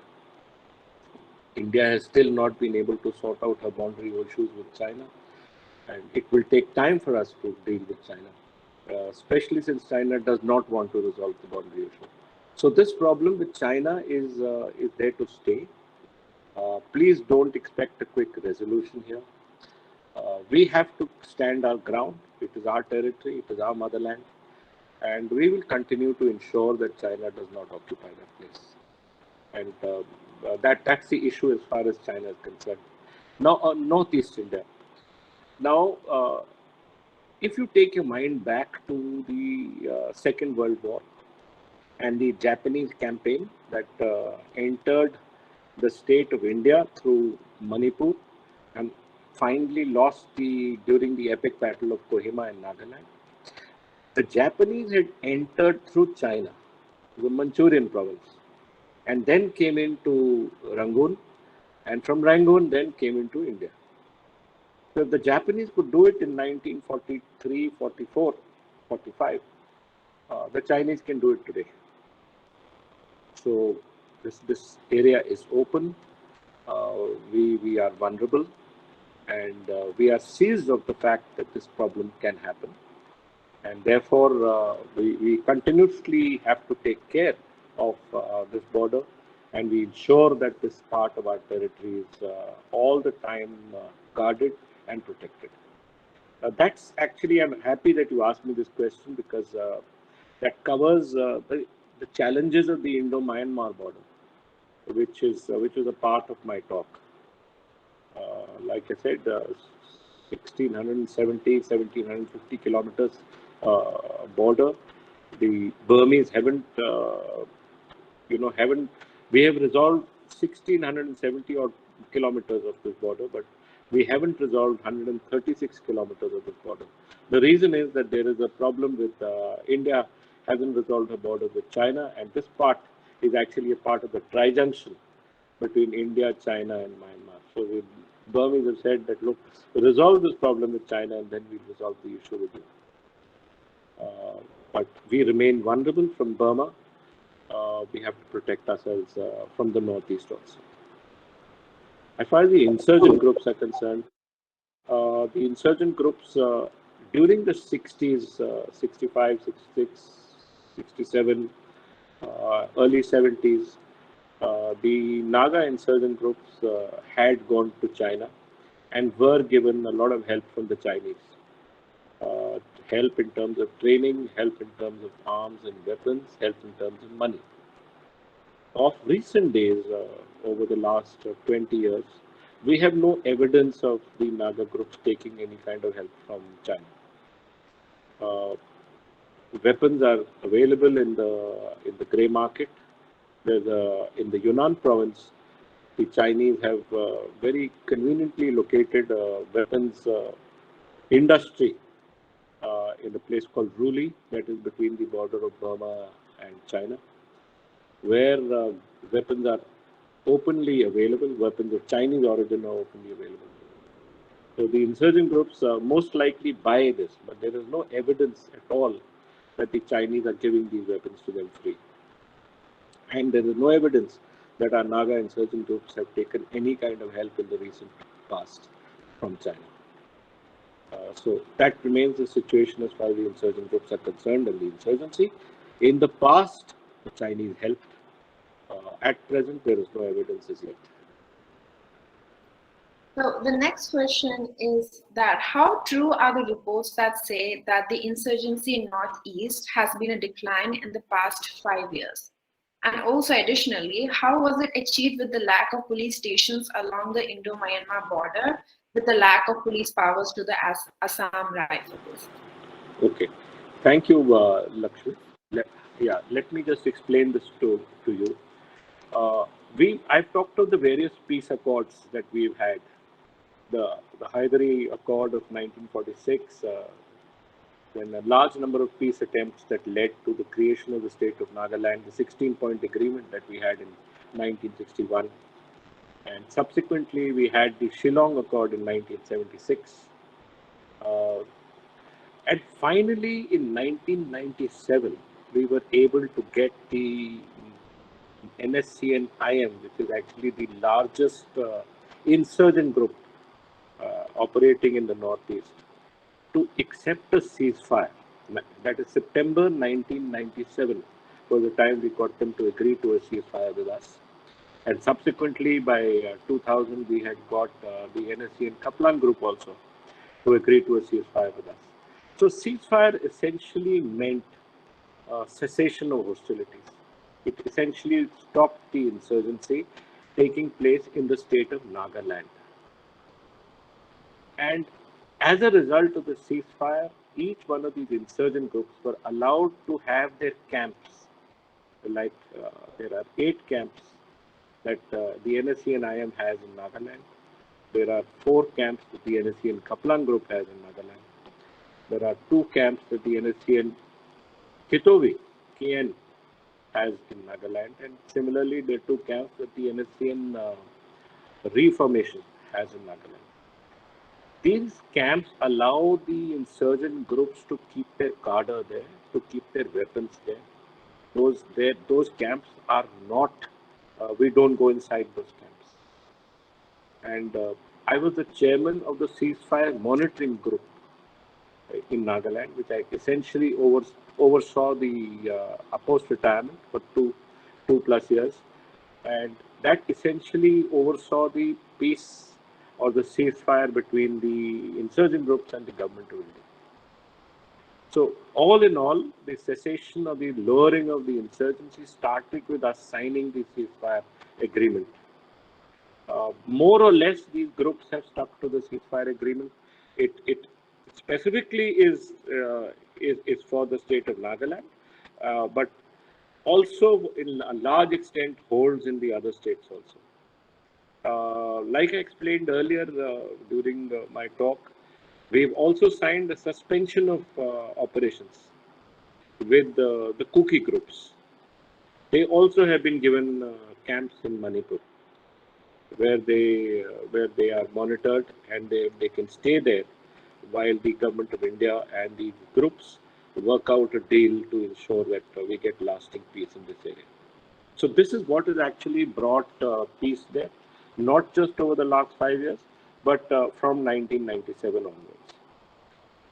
India has still not been able to sort out her boundary issues with China, and it will take time for us to deal with China, especially since China does not want to resolve the boundary issue. So this problem with China is there to stay. Please don't expect a quick resolution here. We have to stand our ground. It is our territory, it is our motherland, and we will continue to ensure that China does not occupy that place. And that's the issue as far as China is concerned. Now, Northeast India. Now, if you take your mind back to the Second World War and the Japanese campaign that entered the state of India through Manipur and finally lost during the epic battle of Kohima in Nagaland, the Japanese had entered through China, the Manchurian province, and then came into Rangoon, and from Rangoon then came into India. So if the Japanese could do it in 1943, 44, 45, the Chinese can do it today. So this area is open. We are vulnerable, and we are seized of the fact that this problem can happen. And therefore, we continuously have to take care of this border, and we ensure that this part of our territory is all the time guarded and protected. That's actually, I'm happy that you asked me this question, because that covers the challenges of the Indo-Myanmar border, which is a part of my talk. Like I said, 1670, 1750 kilometers border. The Burmese haven't, we have resolved 1670 odd kilometers of this border, but we haven't resolved 136 kilometers of this border. The reason is that there is a problem with India hasn't resolved her border with China, and this part is actually a part of the tri-junction between India, China, and Myanmar. So the Burmese have said that, look, resolve this problem with China, and then we'll resolve the issue with you. but we remain vulnerable from Burma. We have to protect ourselves from the northeast also. As far as the insurgent groups are concerned, the insurgent groups during the 60s, 65, 66, 67, early 70s, the Naga insurgent groups had gone to China and were given a lot of help from the Chinese. Help in terms of training, help in terms of arms and weapons, help in terms of money. Of recent days, over the last 20 years, we have no evidence of the Naga groups taking any kind of help from China. Weapons are available in the grey market. In the Yunnan province, the Chinese have very conveniently located weapons industry in a place called Ruli, that is between the border of Burma and China, where weapons are openly available, weapons of Chinese origin are openly available. So the insurgent groups most likely buy this, but there is no evidence at all that the Chinese are giving these weapons to them free. And there is no evidence that our Naga insurgent groups have taken any kind of help in the recent past from China. So that remains the situation as far as the insurgent groups are concerned and the insurgency. In the past, the Chinese helped. At present, there is no evidence as yet. So the next question is that how true are the reports that say that the insurgency in Northeast has been a decline in the past 5 years? And also additionally, how was it achieved with the lack of police stations along the Indo-Myanmar border, with the lack of police powers to the Assam rifles? Okay, thank you, Lakshmi. Let me just explain this to you. I've talked of the various peace accords that we've had. The Hyderabad Accord of 1946, then a large number of peace attempts that led to the creation of the state of Nagaland, the 16-point agreement that we had in 1961, and subsequently we had the Shillong Accord in 1976. And finally, in 1997, we were able to get the NSCN-IM, which is actually the largest insurgent group operating in the Northeast, to accept a ceasefire. That is September 1997 was the time we got them to agree to a ceasefire with us. And subsequently, by 2000, we had got the NSCN Kaplan group also to agree to a ceasefire with us. So ceasefire essentially meant cessation of hostilities. It essentially stopped the insurgency taking place in the state of Nagaland. And as a result of the ceasefire, each one of these insurgent groups were allowed to have their camps. Like there are 8 camps that the NSCN-IM has in Nagaland. There are 4 camps that the NSCN Kaplan group has in Nagaland. There are 2 camps that the NSCN Kitovi, KN, has in Nagaland. And similarly, there are 2 camps that the NSCN Reformation has in Nagaland. These camps allow the insurgent groups to keep their cadre there, to keep their weapons there. Those camps are not, we don't go inside those camps. And I was the chairman of the ceasefire monitoring group in Nagaland, which I essentially oversaw the post-retirement for two plus years. And that essentially oversaw the peace or the ceasefire between the insurgent groups and the government of India. So all in all, the cessation or the lowering of the insurgency started with us signing the ceasefire agreement. More or less, these groups have stuck to the ceasefire agreement. It specifically is for the state of Nagaland, but also in a large extent holds in the other states also. Like I explained earlier during my talk, we've also signed a suspension of operations with the Kuki groups. They also have been given camps in Manipur, where they are monitored and they can stay there while the government of India and the groups work out a deal to ensure that we get lasting peace in this area. So this is what has actually brought peace there, not just over the last 5 years, but from 1997 onwards.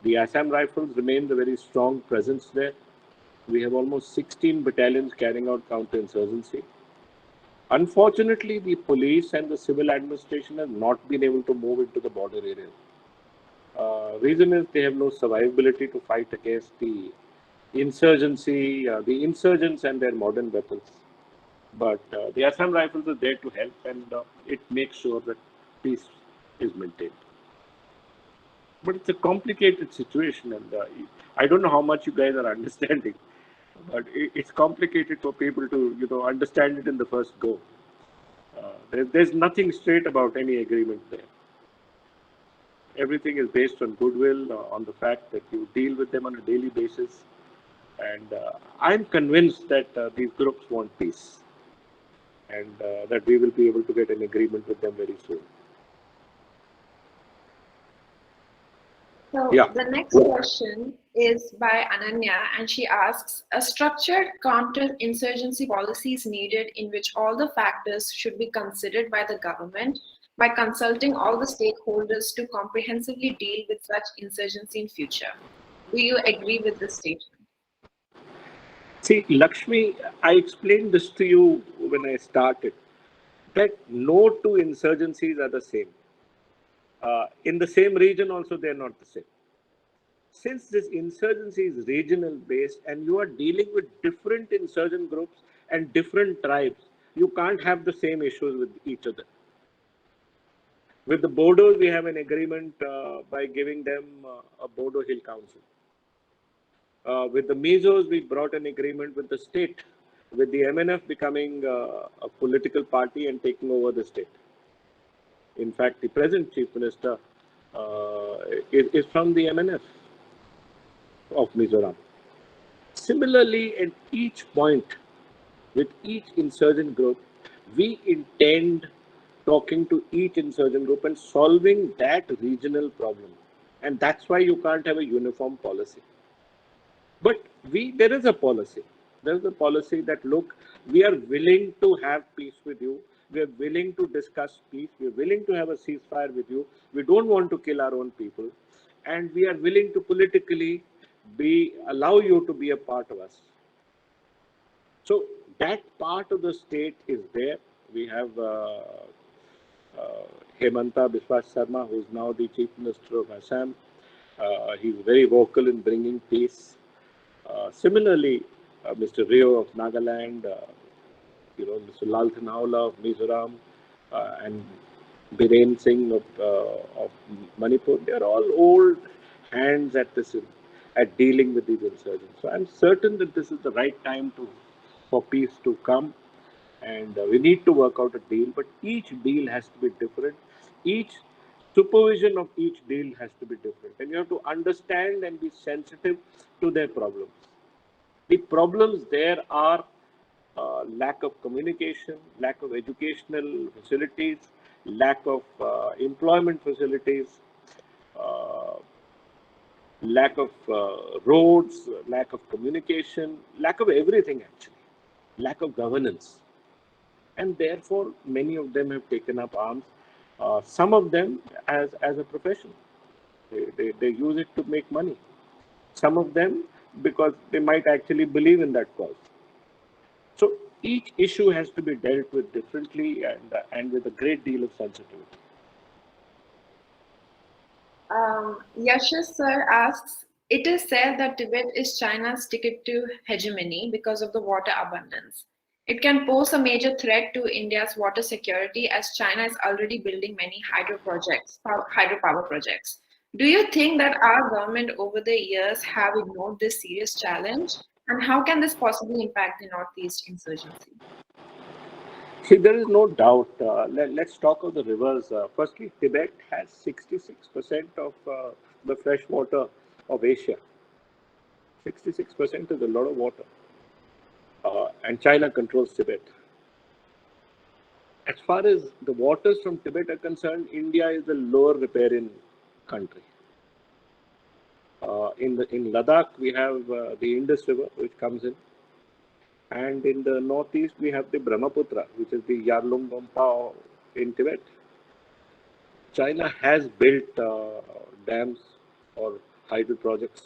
The Assam Rifles remains a very strong presence there. We have almost 16 battalions carrying out counterinsurgency. Unfortunately, the police and the civil administration have not been able to move into the border areas. Reason is they have no survivability to fight against the insurgency, the insurgents and their modern weapons. But the Assam Rifles are there to help, and it makes sure that peace is maintained. But it's a complicated situation, and I don't know how much you guys are understanding, but it's complicated for people to understand it in the first go. There's nothing straight about any agreement there. Everything is based on goodwill, on the fact that you deal with them on a daily basis. And I'm convinced that these groups want peace, and that we will be able to get an agreement with them very soon. So Yeah. the next question is by Ananya, and she asks, a structured counter-insurgency policy is needed in which all the factors should be considered by the government by consulting all the stakeholders to comprehensively deal with such insurgency in future. Do you agree with this statement? See, Lakshmi, I explained this to you when I started, that no two insurgencies are the same. In the same region also, they are not the same. Since this insurgency is regional based and you are dealing with different insurgent groups and different tribes, you can't have the same issues with each other. With the Bodos, we have an agreement by giving them a Bodo Hill Council. With the Mizos, we brought an agreement with the state, with the MNF becoming a political party and taking over the state. In fact, the present Chief Minister is from the MNF of Mizoram. Similarly, at each point, with each insurgent group, we intend talking to each insurgent group and solving that regional problem. And that's why you can't have a uniform policy. But there is a policy. There is a policy that, look, we are willing to have peace with you. We are willing to discuss peace. We are willing to have a ceasefire with you. We don't want to kill our own people. And we are willing to politically allow you to be a part of us. So that part of the state is there. We have Hemanta Biswa Sarma, who is now the Chief Minister of Assam. He's very vocal in bringing peace. Similarly, Mr. Rio of Nagaland, Mr. Lal Thanawala of Mizoram, and Biren Singh of Manipur, they are all old hands at dealing with these insurgents. So I'm certain that this is the right time for peace to come, and we need to work out a deal. But each deal has to be different. Each supervision of each deal has to be different, and you have to understand and be sensitive to their problems. The problems there are lack of communication, lack of educational facilities, lack of employment facilities, uh, lack of roads, lack of communication, lack of everything actually, lack of governance. And therefore, many of them have taken up arms, some of them as a profession. They use it to make money. Some of them because they might actually believe in that cause. So each issue has to be dealt with differently and with a great deal of sensitivity. Yashish sir asks, it is said that Tibet is China's ticket to hegemony because of the water abundance. It can pose a major threat to India's water security as China is already building many hydropower projects. Do you think that our government over the years have ignored this serious challenge? And how can this possibly impact the Northeast insurgency? See, there is no doubt. Let's talk of the rivers. Firstly, Tibet has 66% of the fresh water of Asia. 66% is a lot of water. And China controls Tibet. As far as the waters from Tibet are concerned, India is a lower riparian country. In Ladakh, we have the Indus River, which comes in. And in the northeast, we have the Brahmaputra, which is the Yarlung in Tibet. China has built dams or hydro projects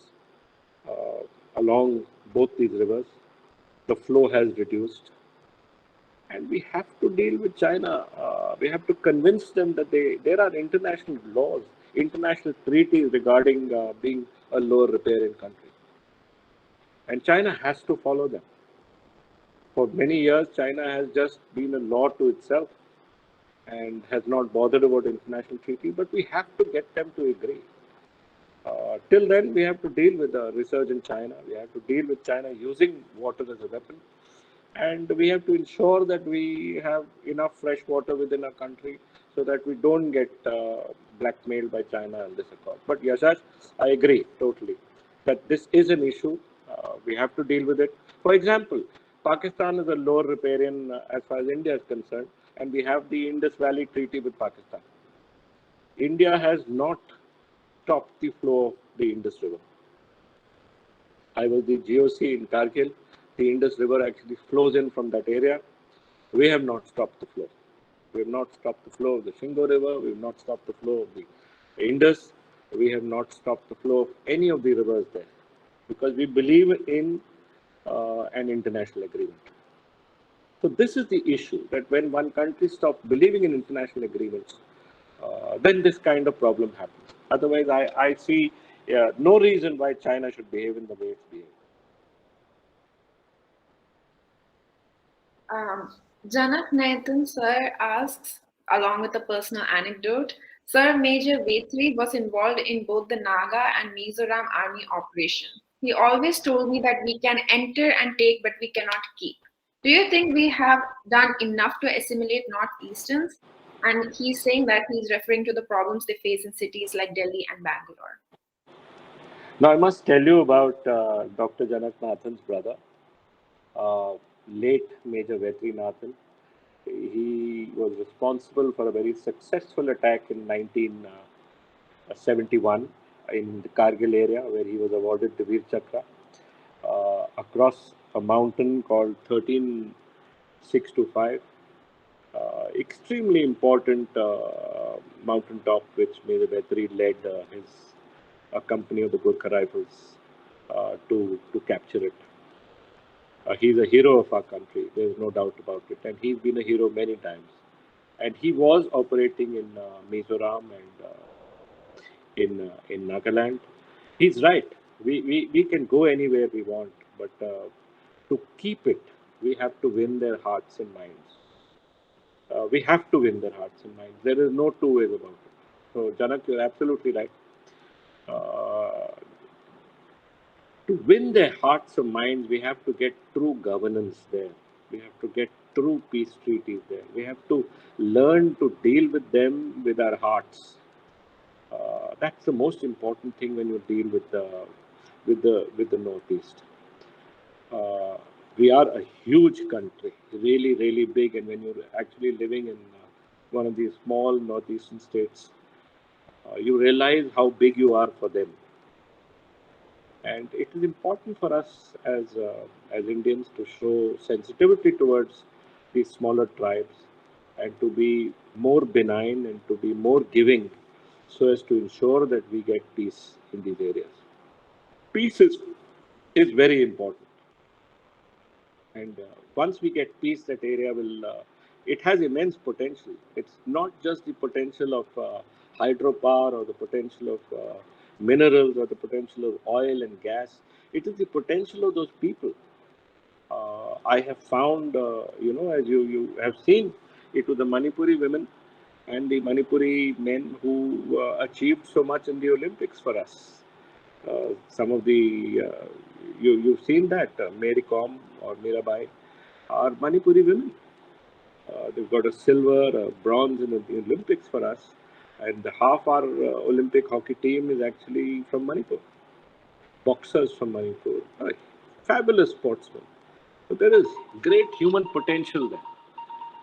along both these rivers. The flow has reduced. And we have to deal with China. We have to convince them that there are international laws, international treaties regarding being a lower riparian country. And China has to follow them. For many years, China has just been a law to itself and has not bothered about international treaty, but we have to get them to agree. Till then, we have to deal with the resurgent in China. We have to deal with China using water as a weapon. And we have to ensure that we have enough fresh water within our country so that we don't get blackmailed by China on this accord. But Yashash, I agree totally that this is an issue. We have to deal with it. For example, Pakistan is a lower riparian as far as India is concerned, and we have the Indus Valley Treaty with Pakistan. India has not stopped the flow of the Indus River. I was the GOC in Kargil. The Indus River actually flows in from that area. We have not stopped the flow. We have not stopped the flow of the Shingo River. We have not stopped the flow of the Indus. We have not stopped the flow of any of the rivers there because we believe in an international agreement. So this is the issue, that when one country stops believing in international agreements, then this kind of problem happens. Otherwise, I see no reason why China should behave in the way it's behaving. Janak Nathan sir asks, along with a personal anecdote, Sir Major Vetri was involved in both the Naga and Mizoram army operation. He always told me that we can enter and take, but we cannot keep. Do you think we have done enough to assimilate Northeasterns? And he's saying that he's referring to the problems they face in cities like Delhi and Bangalore. Now, I must tell you about Dr. Janak Nathan's brother, late Major Vetri Nathan. He was responsible for a very successful attack in 1971 in the Kargil area, where he was awarded the Veer Chakra across a mountain called 13625. Extremely important mountaintop, which Major Vetri led his company of the Gurkha Rifles to capture it. He's a hero of our country, there's no doubt about it, and he's been a hero many times. And he was operating in Mizoram and in Nagaland. He's right. We can go anywhere we want, but to keep it, we have to win their hearts and minds. We have to win their hearts and minds. There is no two ways about it. So, Janak, you're absolutely right. To win their hearts and minds, we have to get true governance there. We have to get true peace treaties there. We have to learn to deal with them with our hearts. That's the most important thing when you deal with the Northeast. We are a huge country, really, really big, and when you're actually living in one of these small northeastern states, you realize how big you are for them. And it is important for us as Indians to show sensitivity towards these smaller tribes and to be more benign and to be more giving so as to ensure that we get peace in these areas. Peace is very important. And once we get peace, that area it has immense potential. It's not just the potential of hydropower or the potential of minerals or the potential of oil and gas. It is the potential of those people. I have found, as you have seen, it was the Manipuri women and the Manipuri men who achieved so much in the Olympics for us. Some of the, you've seen that, Mary Kom or Mirabai are Manipuri women. They've got a silver, a bronze in the Olympics for us. And half our Olympic hockey team is actually from Manipur. Boxers from Manipur. Fabulous sportsmen. So there is great human potential there.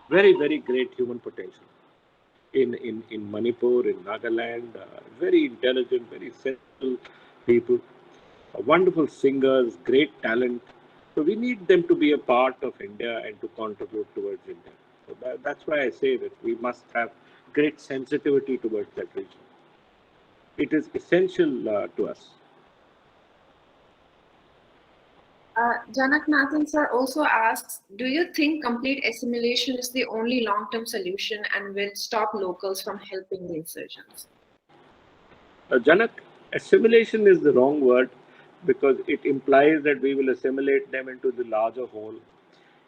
Very, very great human potential. In Manipur, in Nagaland, very intelligent, very sensible people. wonderful singers, great talent. So we need them to be a part of India and to contribute towards India. So that's why I say that we must have great sensitivity towards that region. It is essential to us. Janak Nathan sir also asks, do you think complete assimilation is the only long-term solution and will stop locals from helping the insurgents? Janak, assimilation is the wrong word because it implies that we will assimilate them into the larger whole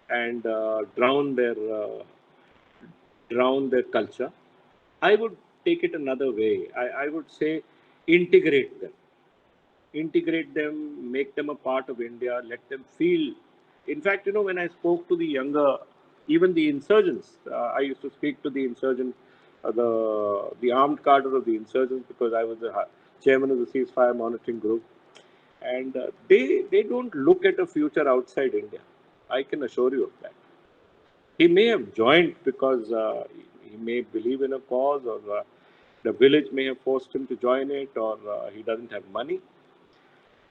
and drown their culture. I would take it another way. I would say integrate them. Integrate them, make them a part of India, let them feel. In fact, when I spoke to the younger, even the insurgents, I used to speak to the insurgent, the armed cadre of the insurgents because I was the chairman of the ceasefire monitoring group, and they don't look at a future outside India. I can assure you of that. He may have joined because he may believe in a cause, or the village may have forced him to join it, or he doesn't have money.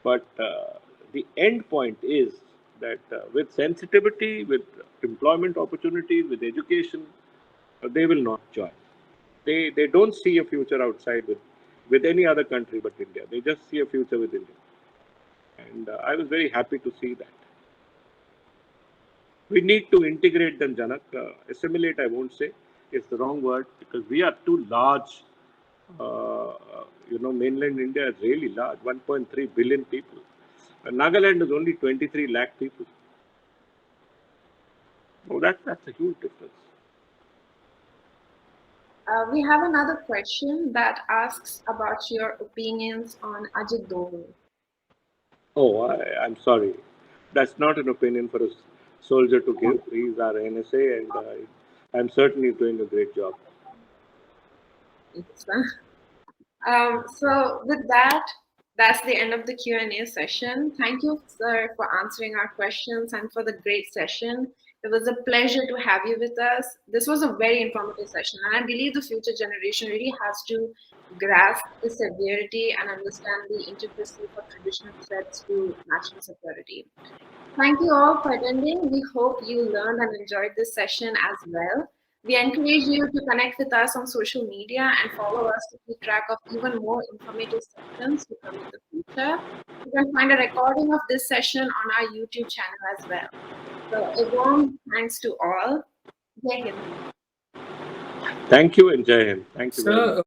But the end point is that with sensitivity, with employment opportunities, with education, they will not join. They don't see a future outside with any other country but India. They just see a future with India. And I was very happy to see that. We need to integrate them, Janak. Assimilate, I won't say, is the wrong word because we are too large. Mainland India is really large, 1.3 billion people. Nagaland is only 23 lakh people. Oh, that's a huge difference. We have another question that asks about your opinions on Ajit Doval. Oh, I'm sorry. That's not an opinion for a soldier to give. He's our NSA, and I'm certainly doing a great job. So with that, that's the end of the Q&A session. Thank you, sir, for answering our questions and for the great session. It was a pleasure to have you with us. This was a very informative session, and I believe the future generation really has to grasp the severity and understand the intricacy of traditional threats to national security. Thank you all for attending. We hope you learned and enjoyed this session as well. We encourage you to connect with us on social media and follow us to keep track of even more informative sessions to come in the future. You can find a recording of this session on our YouTube channel as well. So a warm thanks to all. Jai Hind. Thank you and Jai Hind. Thank you very much.